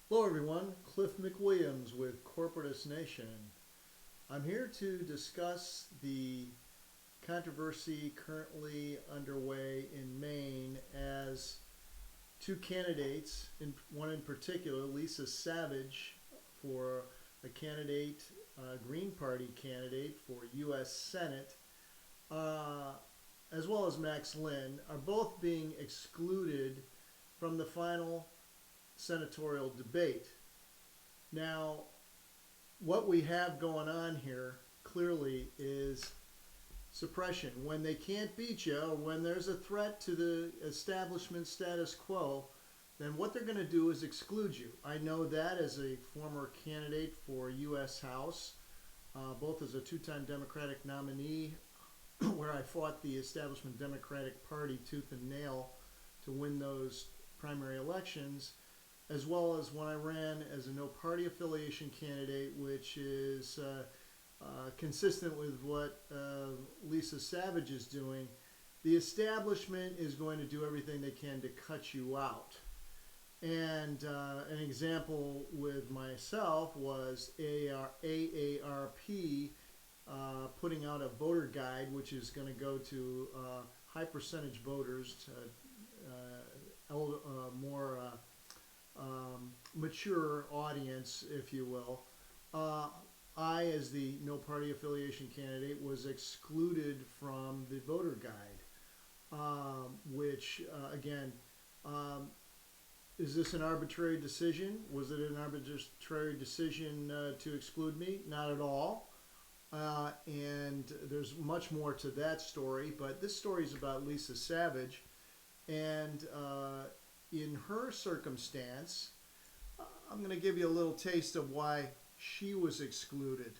Hello everyone, Cliff McWilliams with Corporatist Nation. I'm here to discuss the controversy currently underway in Maine as two candidates, one in particular, Lisa Savage, for a candidate, Green Party candidate for U.S. Senate, uh, as well as Max Lynn, are both being excluded from the final senatorial debate. Now, what we have going on here clearly is suppression. When they can't beat you, or when there's a threat to the establishment status quo, then what they're going to do is exclude you. I know that as a former candidate for U.S. House, both as a two-time Democratic nominee, where I fought the establishment Democratic Party tooth and nail to win those primary elections, as well as when I ran as a no party affiliation candidate, which is consistent with what Lisa Savage is doing. The establishment is going to do everything they can to cut you out. And an example with myself was AARP putting out a voter guide, which is going to go to high percentage voters, more mature audience, if you will. I, as the no party affiliation candidate, was excluded from the voter guide, which, again, is this an arbitrary decision? Was it an arbitrary decision to exclude me? Not at all. And there's much more to that story, but this story is about Lisa Savage. And in her circumstance, I'm going to give you a little taste of why she was excluded.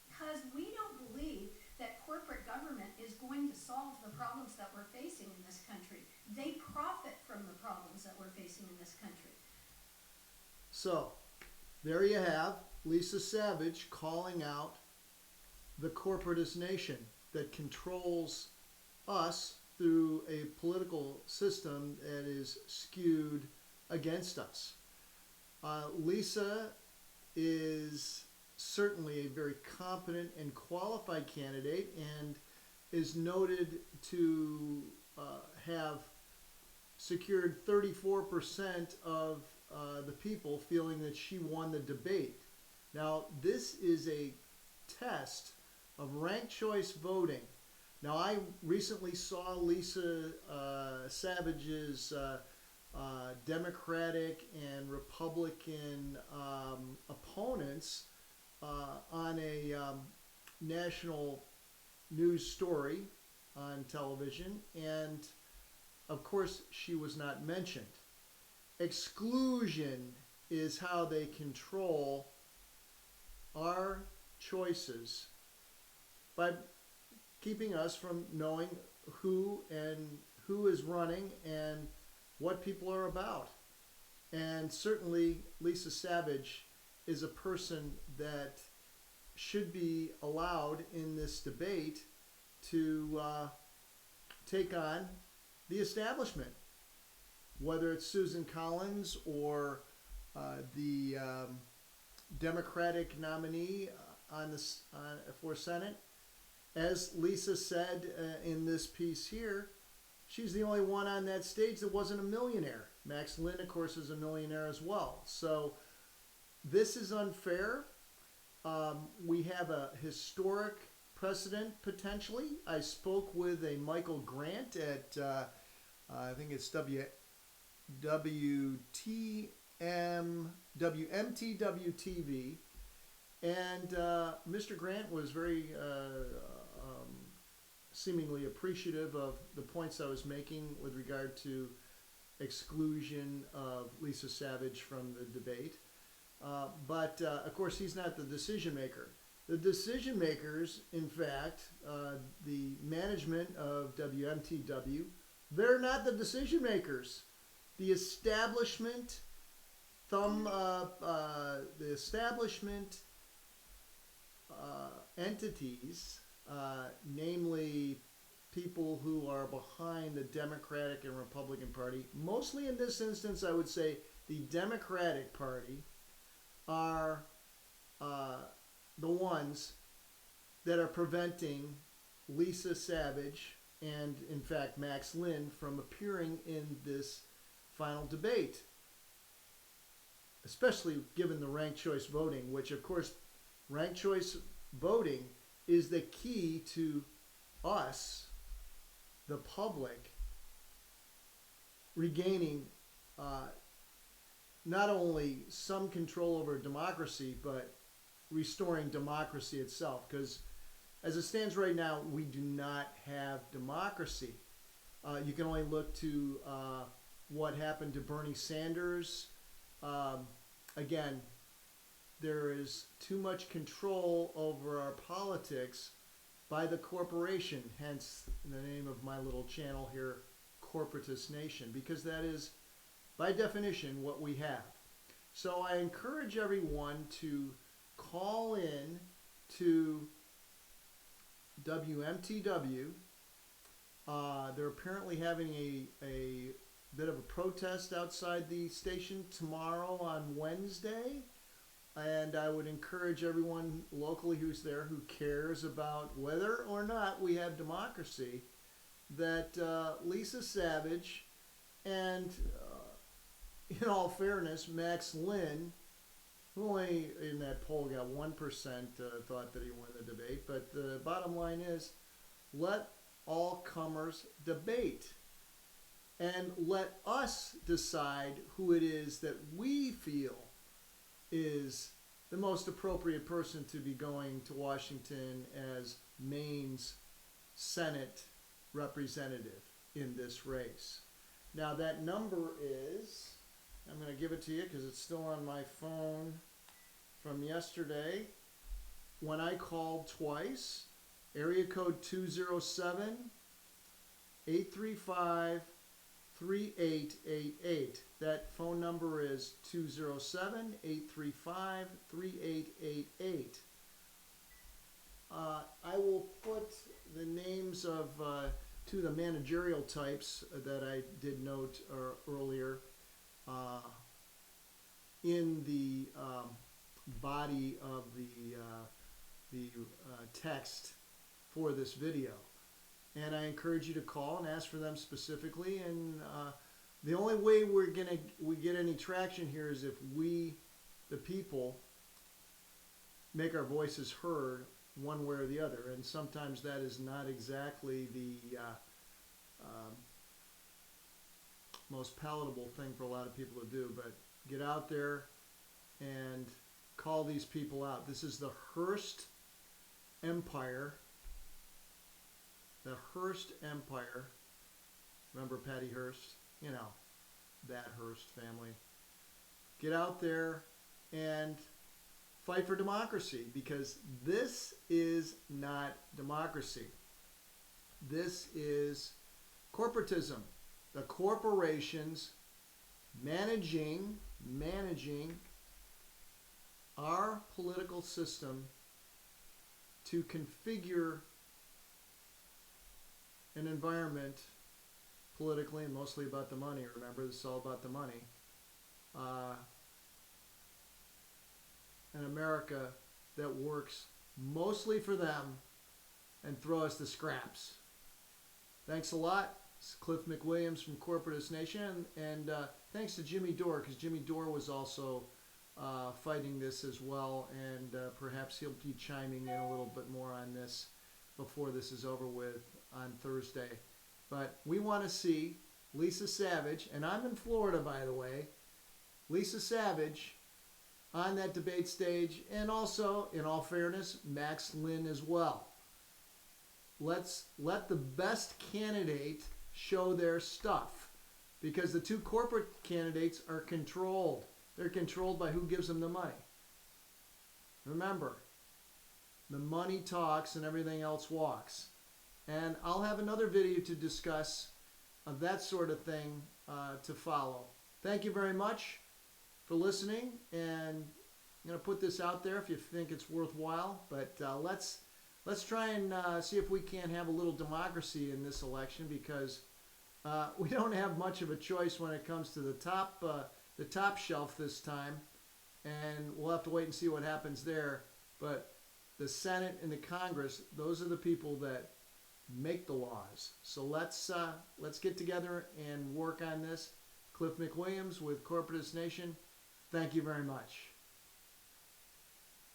Because we don't believe that corporate government is going to solve the problems that we're facing in this country. They profit from the problems that we're facing in this country. So, there you have Lisa Savage calling out the corporatist nation that controls us through a political system that is skewed against us. Lisa is certainly a very competent and qualified candidate and is noted to have secured 34% of the people feeling that she won the debate. Now, this is a test of ranked choice voting. Now, I recently saw Lisa Savage's Democratic and Republican opponents on a national news story on television, and of course, she was not mentioned. Exclusion is how they control our choices by keeping us from knowing who is running and what people are about. And certainly Lisa Savage is a person that should be allowed in this debate to take on the establishment, whether it's Susan Collins or the Democratic nominee for Senate. As Lisa said in this piece here, she's the only one on that stage that wasn't a millionaire. Max Lynn, of course, is a millionaire as well. So this is unfair. We have a historic precedent potentially. I spoke with a Michael Grant at, I think it's WTMW WMTW TV, and Mr. Grant was very seemingly appreciative of the points I was making with regard to exclusion of Lisa Savage from the debate. But of course, he's not the decision maker. The decision makers, in fact, the management of WMTW, they're not the decision makers. The establishment, the establishment entities, namely people who are behind the Democratic and Republican Party, mostly in this instance, I would say the Democratic Party, are the ones that are preventing Lisa Savage and, in fact, Max Lynn from appearing in this final debate, especially given the ranked choice voting, which, of course, ranked choice voting is the key to us, the public, regaining not only some control over democracy, but restoring democracy itself. Because as it stands right now, we do not have democracy. You can only look to what happened to Bernie Sanders. Again, there is too much control over our politics by the corporation, hence the name of my little channel here, Corporatist Nation, because that is, by definition, what we have. So I encourage everyone to call in to WMTW. They're apparently having a bit of a protest outside the station tomorrow on Wednesday. And I would encourage everyone locally who's there who cares about whether or not we have democracy, that Lisa Savage and, in all fairness, Max Lynn, who only in that poll got 1% thought that he won the debate. But the bottom line is, let all comers debate. And let us decide who it is that we feel is the most appropriate person to be going to Washington as Maine's Senate representative in this race. Now that number is, I'm going to give it to you because it's still on my phone from yesterday when I called twice, area code 207-835-3888. That phone number is 207-835-3888. I will put the names of two of the managerial types that I did note earlier in the body of the text for this video. And I encourage you to call and ask for them specifically. And the only way we get any traction here is if we, the people, make our voices heard one way or the other. And sometimes that is not exactly the most palatable thing for a lot of people to do. But get out there and call these people out. This is the Hearst Empire. The Hearst Empire. Remember Patty Hearst? You know, that Hearst family. Get out there and fight for democracy, because this is not democracy. This is corporatism. The corporations managing our political system to configure an environment politically, and mostly about the money. Remember, this is all about the money. An America that works mostly for them and throw us the scraps. Thanks a lot. It's Cliff McWilliams from Corporatist Nation, and thanks to Jimmy Dore, because Jimmy Dore was also fighting this as well, and perhaps he'll be chiming in a little bit more on this before this is over with on Thursday. But we want to see Lisa Savage, and I'm in Florida, by the way, Lisa Savage on that debate stage, and also, in all fairness, Max Lynn as well. Let's let the best candidate show their stuff, because the two corporate candidates are controlled. They're controlled by who gives them the money. Remember, the money talks and everything else walks. And I'll have another video to discuss that sort of thing to follow. Thank you very much for listening, and I'm going to put this out there if you think it's worthwhile. But let's let's try and see if we can't have a little democracy in this election, because we don't have much of a choice when it comes to the top shelf this time, and we'll have to wait and see what happens there. But the Senate and the Congress, those are the people that make the laws. So let's get together and work on this. Cliff McWilliams with Corporatist Nation. Thank you very much.